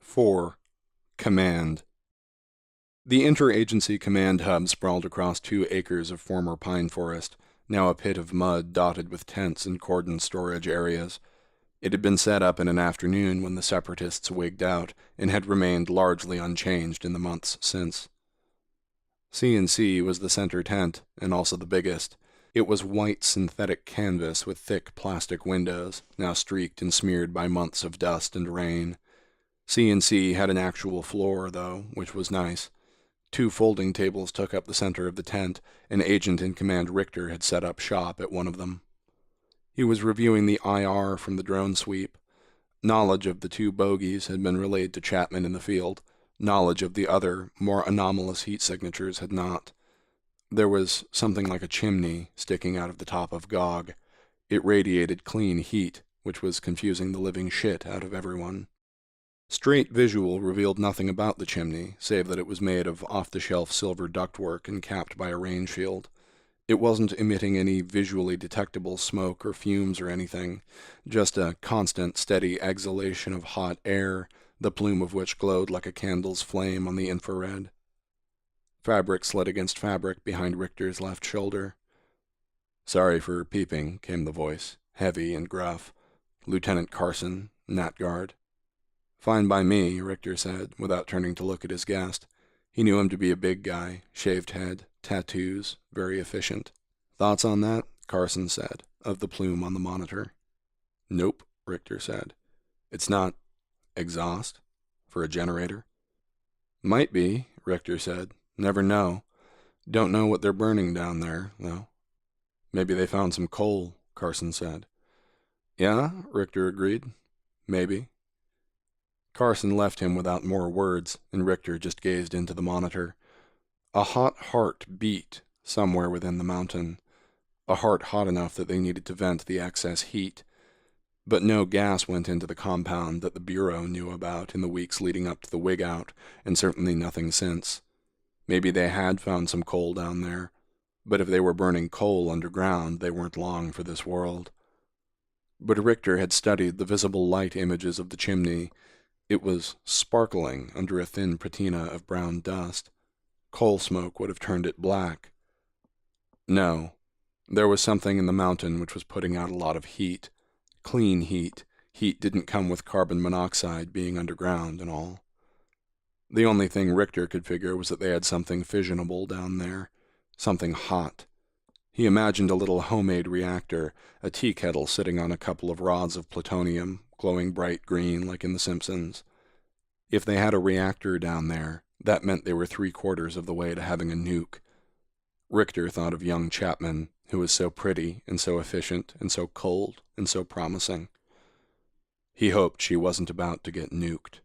4. Command. The interagency command hub sprawled across 2 acres of former pine forest, now a pit of mud dotted with tents and cordoned storage areas. It had been set up in an afternoon when the Separatists wigged out, and had remained largely unchanged in the months since. C&C was the center tent, and also the biggest. It was white synthetic canvas with thick plastic windows, now streaked and smeared by months of dust and rain. C&C had an actual floor, though, which was nice. 2 folding tables took up the center of the tent, and Agent-in-Command Richter had set up shop at one of them. He was reviewing the IR from the drone sweep. Knowledge of the 2 bogies had been relayed to Chapman in the field. Knowledge of the other, more anomalous heat signatures had not. There was something like a chimney sticking out of the top of Gog. It radiated clean heat, which was confusing the living shit out of everyone. Straight visual revealed nothing about the chimney, save that it was made of off-the-shelf silver ductwork and capped by a rain shield. It wasn't emitting any visually detectable smoke or fumes or anything, just a constant, steady exhalation of hot air, the plume of which glowed like a candle's flame on the infrared. Fabric slid against fabric behind Richter's left shoulder. "Sorry for peeping," came the voice, heavy and gruff. "Lieutenant Carson, Nat Guard." "Fine by me," Richter said, without turning to look at his guest. He knew him to be a big guy, shaved head, tattoos, very efficient. "Thoughts on that?" Carson said, of the plume on the monitor. "Nope," Richter said. "It's not exhaust for a generator?" "Might be," Richter said. "Never know. Don't know what they're burning down there, though." "Maybe they found some coal," Carson said. "Yeah," Richter agreed. "Maybe." Carson left him without more words, and Richter just gazed into the monitor. A hot heart beat somewhere within the mountain, a heart hot enough that they needed to vent the excess heat. But no gas went into the compound that the Bureau knew about in the weeks leading up to the wig-out, and certainly nothing since. Maybe they had found some coal down there, but if they were burning coal underground, they weren't long for this world. But Richter had studied the visible light images of the chimney. It was sparkling under a thin patina of brown dust. Coal smoke would have turned it black. No, there was something in the mountain which was putting out a lot of heat. Clean heat. Heat didn't come with carbon monoxide being underground and all. The only thing Richter could figure was that they had something fissionable down there. Something hot. He imagined a little homemade reactor, a tea kettle sitting on a couple of rods of plutonium, glowing bright green like in The Simpsons. If they had a reactor down there, that meant they were 3/4 of the way to having a nuke. Richter thought of young Chapman, who was so pretty and so efficient and so cold and so promising. He hoped she wasn't about to get nuked.